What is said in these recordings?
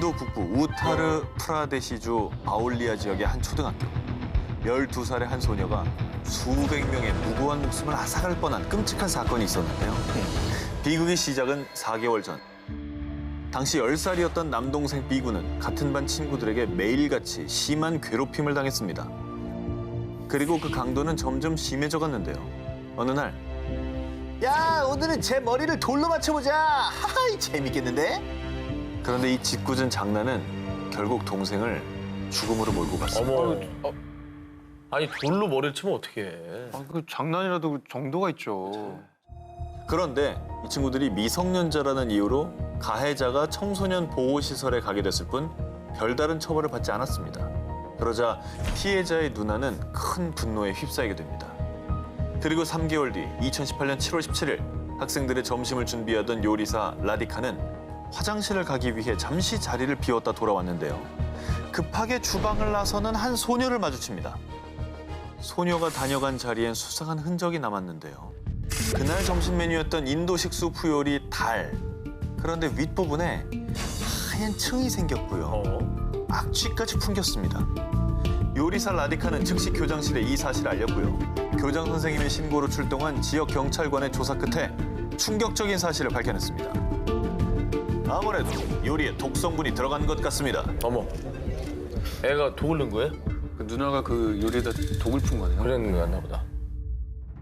인도 북부 우타르 프라데시주 바울리아 지역의 한 초등학교. 12살의 한 소녀가 수백 명의 무고한 목숨을 앗아갈 뻔한 끔찍한 사건이 있었는데요. 비극의 시작은 4개월 전. 당시 10살이었던 남동생 B군은 같은 반 친구들에게 매일같이 심한 괴롭힘을 당했습니다. 그리고 그 강도는 점점 심해져 갔는데요. 어느 날 야, 오늘은 제 머리를 돌로 맞춰보자. 하하, 재밌겠는데? 그런데 이 짓궂은 장난은 결국 동생을 죽음으로 몰고 갔습니다. 어머. 아니 돌로 머리를 치면 어떡해. 그 장난이라도 정도가 있죠. 그런데 이 친구들이 미성년자라는 이유로 가해자가 청소년 보호시설에 가게 됐을 뿐 별다른 처벌을 받지 않았습니다. 그러자 피해자의 누나는 큰 분노에 휩싸이게 됩니다. 그리고 3개월 뒤 2018년 7월 17일 학생들의 점심을 준비하던 요리사 라디카는 화장실을 가기 위해 잠시 자리를 비웠다 돌아왔는데요. 급하게 주방을 나서는 한 소녀를 마주칩니다. 소녀가 다녀간 자리엔 수상한 흔적이 남았는데요. 그날 점심 메뉴였던 인도식 수프 요리 달. 그런데 윗부분에 하얀 층이 생겼고요. 악취까지 풍겼습니다. 요리사 라디카는 즉시 교장실에 이 사실을 알렸고요. 교장 선생님의 신고로 출동한 지역 경찰관의 조사 끝에 충격적인 사실을 밝혀냈습니다. 아무래도 요리에 독성분이 들어간 것 같습니다. 어머. 애가 독을 넣은 거예요? 그 누나가 그 요리에다 독을 푼 거네요. 그랬는 거였나 보다.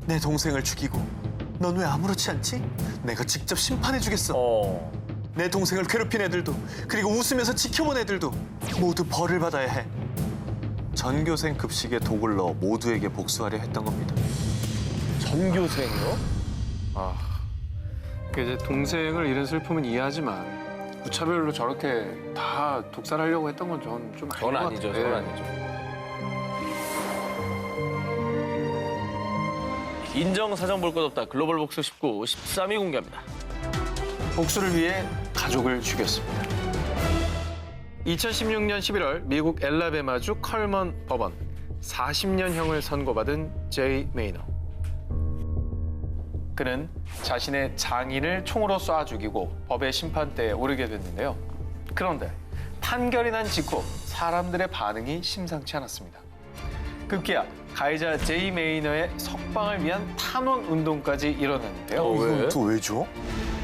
내 동생을 죽이고 넌 왜 아무렇지 않지? 내가 직접 심판해주겠어. 내 동생을 괴롭힌 애들도 그리고 웃으면서 지켜본 애들도 모두 벌을 받아야 해. 전교생 급식에 독을 넣어 모두에게 복수하려 했던 겁니다. 전교생이요? 그 이제 동생을 잃은 슬픔은 이해하지만 무차별로 저렇게 다 독살하려고 했던 건 전 좀 전 아닌 것 아니죠, 같아요. 전 아니죠. 인정 사정 볼 것 없다. 글로벌 복수 19, 13위 공개합니다. 복수를 위해 가족을 죽였습니다. 2016년 11월 미국 엘라베마주 컬먼 법원 40년형을 선고받은 제이 메이너. 그는 자신의 장인을 총으로 쏴 죽이고 법의 심판대에 오르게 됐는데요. 그런데 판결이 난 직후 사람들의 반응이 심상치 않았습니다. 급기야 가해자 제이 메이너의 석방을 위한 탄원 운동까지 일어났는데요. 왜? 또 왜죠?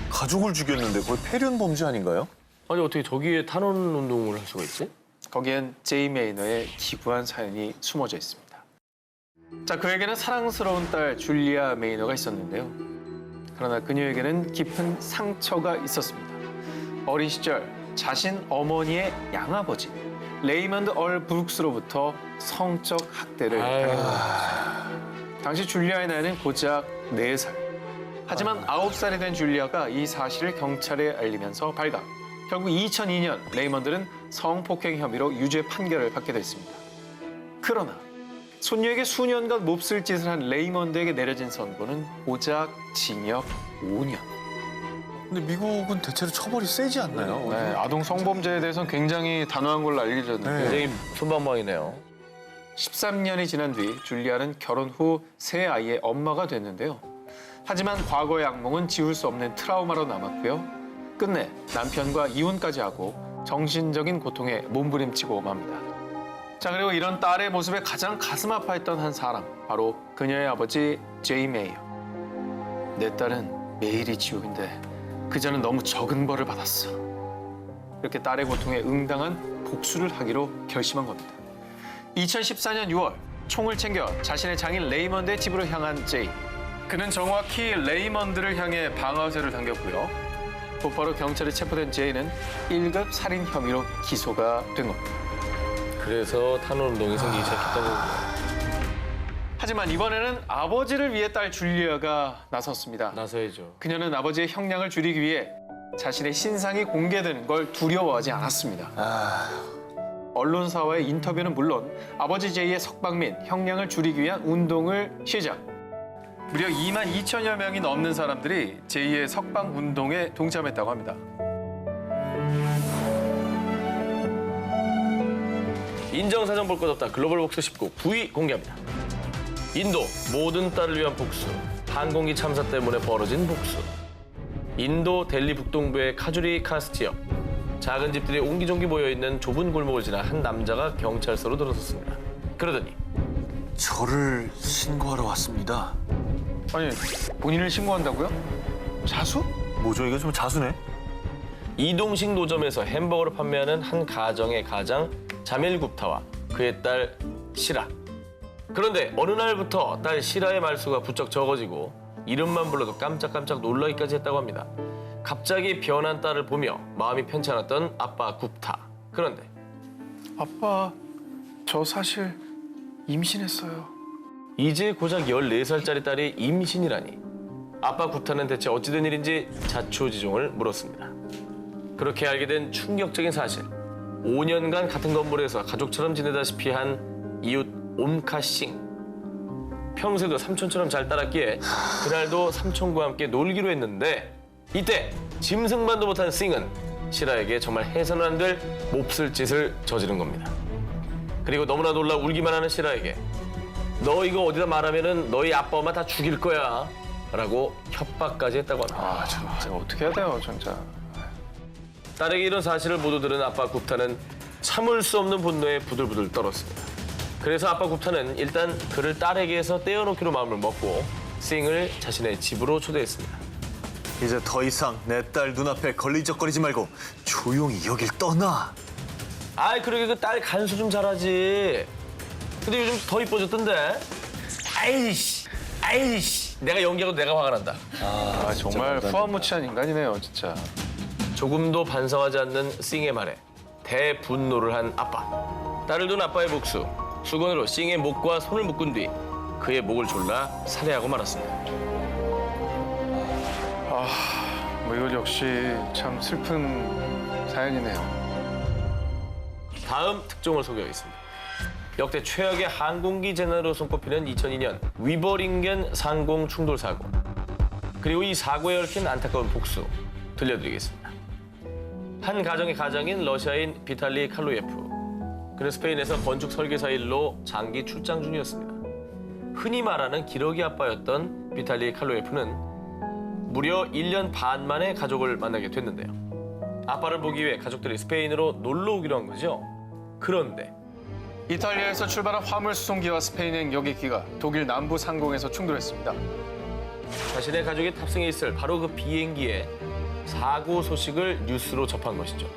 가족을 죽였는데 거의 폐륜 범죄 아닌가요? 아니 어떻게 저기에 탄원 운동을 할 수가 있지? 거기엔 제이 메이너의 기부한 사연이 숨어져 있습니다. 자, 그에게는 사랑스러운 딸 줄리아 메이너가 있었는데요. 그러나 그녀에게는 깊은 상처가 있었습니다. 어린 시절 자신 어머니의 양아버지 레이먼드 얼 브룩스로부터 성적 학대를 당했습니다. 당시 줄리아의 나이는 고작 4살. 하지만 9살이 된 줄리아가 이 사실을 경찰에 알리면서 발각. 결국 2002년 레이먼드는 성폭행 혐의로 유죄 판결을 받게 됐습니다. 그러나 손녀에게 수년간 몹쓸 짓을 한 레이먼드에게 내려진 선고는 고작 징역 5년. 근데 미국은 대체로 처벌이 세지 않나요? 네, 아동 성범죄에 대해서는 굉장히 단호한 걸로 알려졌는데 굉장히 손방망이네요. 13년이 지난 뒤 줄리아는 결혼 후 세 아이의 엄마가 됐는데요. 하지만 과거의 악몽은 지울 수 없는 트라우마로 남았고요. 끝내 남편과 이혼까지 하고 정신적인 고통에 몸부림치고 맙니다. 자, 그리고 이런 딸의 모습에 가장 가슴 아파했던 한 사람, 바로 그녀의 아버지 제이 메이어. 내 딸은 매일이 지옥인데 그자는 너무 적은 벌을 받았어. 이렇게 딸의 고통에 응당한 복수를 하기로 결심한 겁니다. 2014년 6월 총을 챙겨 자신의 장인 레이먼드의 집으로 향한 제이. 그는 정확히 레이먼드를 향해 방아쇠를 당겼고요. 곧바로 경찰에 체포된 제이는 1급 살인 혐의로 기소가 된 겁니다. 그래서 탄원 운동이 생기기 시작했던 거군요. 하지만 이번에는 아버지를 위해 딸 줄리아가 나섰습니다. 나서야죠. 그녀는 아버지의 형량을 줄이기 위해 자신의 신상이 공개되는 걸 두려워하지 않았습니다. 언론사와의 인터뷰는 물론 아버지 제이의 석방 및 형량을 줄이기 위한 운동을 시작. 무려 2만 2천여 명이 넘는 사람들이 제이의 석방 운동에 동참했다고 합니다. 인정 사정 볼 것 없다. 글로벌 복수 19, 9위 공개합니다. 인도 모든 딸을 위한 복수. 항공기 참사 때문에 벌어진 복수. 인도 델리 북동부의 카주리 카스트 지역. 작은 집들이 옹기종기 모여있는 좁은 골목을 지나 한 남자가 경찰서로 들어섰습니다. 그러더니 저를 신고하러 왔습니다. 아니, 본인을 신고한다고요? 자수? 뭐죠? 이거 좀 자수네. 이동식 노점에서 햄버거를 판매하는 한 가정의 가장 자멜 굽타와 그의 딸 시라. 그런데 어느 날부터 딸 시라의 말수가 부쩍 적어지고 이름만 불러도 깜짝깜짝 놀라기까지 했다고 합니다. 갑자기 변한 딸을 보며 마음이 편치 않았던 아빠 굽타. 그런데 아빠, 저 사실 임신했어요. 이제 고작 14살짜리 딸이 임신이라니. 아빠 굽타는 대체 어찌 된 일인지 자초지종을 물었습니다. 그렇게 알게 된 충격적인 사실. 5년간 같은 건물에서 가족처럼 지내다시피 한 이웃 옴카 싱. 평소에도 삼촌처럼 잘 따랐기에 그날도 삼촌과 함께 놀기로 했는데 이때 짐승만도 못한 싱은 시라에게 정말 해서는 안 될 몹쓸 짓을 저지른 겁니다. 그리고 너무나 놀라 울기만 하는 시라에게 너 이거 어디다 말하면은 너희 아빠 엄마 다 죽일 거야 라고 협박까지 했다고 합니다. 아, 진짜 어떻게 해야 돼요, 진짜. 딸에게 이런 사실을 모두 들은 아빠 굽타는 참을 수 없는 분노에 부들부들 떨었습니다. 그래서 아빠 굽타는 일단 그를 딸에게서 떼어놓기로 마음을 먹고 싱을 자신의 집으로 초대했습니다. 이제 더 이상 내 딸 눈앞에 걸리적거리지 말고 조용히 여길 떠나. 아이 그러게 그 딸 간수 좀 잘하지. 근데 요즘 더 이뻐졌던데. 아이씨. 내가 연기하고 내가 화가 난다. 아, 정말 후한무치한 인간이네요, 진짜. 조금도 반성하지 않는 싱의 말에 대분노를 한 아빠. 딸을 둔 아빠의 복수. 수건으로 싱의 목과 손을 묶은 뒤 그의 목을 졸라 살해하고 말았습니다. 뭐 이거 역시 참 슬픈 사연이네요. 다음 특종을 소개하겠습니다. 역대 최악의 항공기 재난으로 손꼽히는 2002년 위버링겐 상공 충돌 사고. 그리고 이 사고에 얽힌 안타까운 복수 들려드리겠습니다. 한 가정의 가장인 러시아인 비탈리 칼로예프. 그는 스페인에서 건축 설계사 일로 장기 출장 중이었습니다. 흔히 말하는 기러기 아빠였던 비탈리 칼로예프는 무려 1년 반 만에 가족을 만나게 됐는데요. 아빠를 보기 위해 가족들이 스페인으로 놀러 오기로 한 거죠. 그런데 이탈리아에서 출발한 화물 수송기와 스페인행 여객기가 독일 남부 상공에서 충돌했습니다. 자신의 가족이 탑승해 있을 바로 그 비행기에 사고 소식을 뉴스로 접한 것이죠.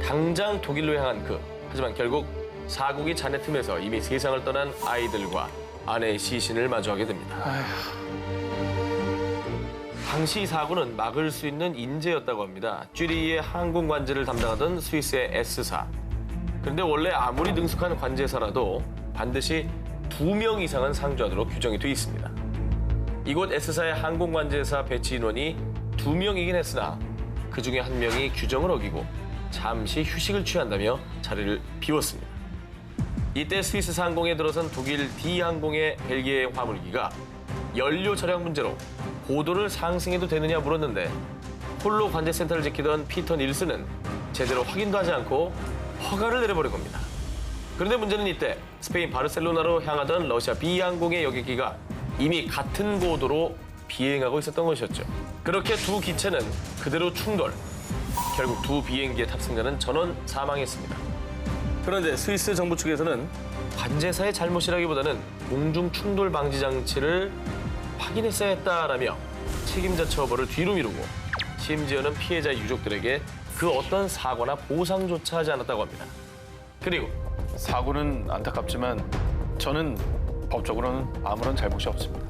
당장 독일로 향한 그. 하지만 결국 사고기 잔해 틈에서 이미 세상을 떠난 아이들과 아내의 시신을 마주하게 됩니다. 당시 이 사고는 막을 수 있는 인재였다고 합니다. 쥐리히의 항공 관제를 담당하던 스위스의 S사. 그런데 원래 아무리 능숙한 관제사라도 반드시 2명 이상은 상주하도록 규정이 돼 있습니다. 이곳 S사의 항공 관제사 배치 인원이 2명이긴 했으나 그중에 1명이 규정을 어기고 잠시 휴식을 취한다며 자리를 비웠습니다. 이때 스위스 상공에 들어선 독일 D항공의 벨기에 화물기가 연료 절약 문제로 고도를 상승해도 되느냐 물었는데 홀로 관제센터를 지키던 피터 닐슨은 제대로 확인도 하지 않고 허가를 내려버린 겁니다. 그런데 문제는 이때 스페인 바르셀로나로 향하던 러시아 B항공의 여객기가 이미 같은 고도로 비행하고 있었던 것이었죠. 그렇게 두 기체는 그대로 충돌. 결국 두 비행기의 탑승자는 전원 사망했습니다. 그런데 스위스 정부 측에서는 관제사의 잘못이라기보다는 공중 충돌 방지 장치를 확인했어야 했다라며 책임자 처벌을 뒤로 미루고 심지어는 피해자 유족들에게 그 어떤 사과나 보상조차 하지 않았다고 합니다. 그리고 사고는 안타깝지만 저는 법적으로는 아무런 잘못이 없습니다.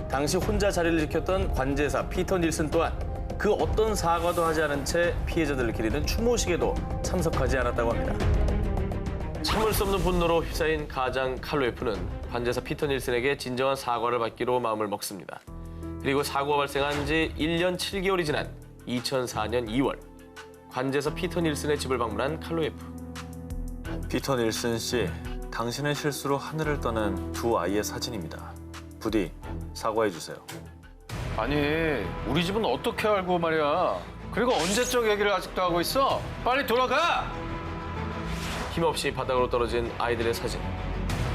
당시 혼자 자리를 지켰던 관제사 피터 닐슨 또한 그 어떤 사과도 하지 않은 채 피해자들을 기리는 추모식에도 참석하지 않았다고 합니다. 참을 수 없는 분노로 휩싸인 가장 칼로예프는 관제사 피터 닐슨에게 진정한 사과를 받기로 마음을 먹습니다. 그리고 사고가 발생한 지 1년 7개월이 지난 2004년 2월 관제사 피터 닐슨의 집을 방문한 칼로예프. 피터 닐슨 씨, 당신의 실수로 하늘을 떠난 두 아이의 사진입니다. 부디 사과해 주세요. 아니, 우리 집은 어떻게 알고 말이야. 그리고 언제적 얘기를 아직도 하고 있어? 빨리 돌아가! 힘없이 바닥으로 떨어진 아이들의 사진.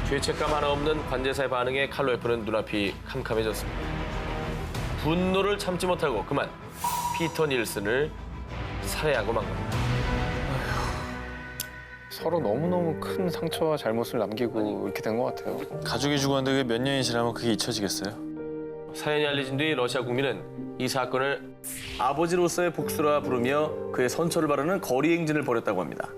죄책감 하나 없는 관제사의 반응에 칼로예프는 눈앞이 캄캄해졌습니다. 분노를 참지 못하고 그만 피터 닐슨을 살해하고 만 겁니다. 서로 너무너무 큰 상처와 잘못을 남기고 이렇게 된 것 같아요. 가족이 죽었는데 그게 몇 년이 지나면 그게 잊혀지겠어요? 사연이 알려진 뒤 러시아 국민은 이 사건을 아버지로서의 복수라 부르며 그의 선처를 바르는 거리 행진을 벌였다고 합니다.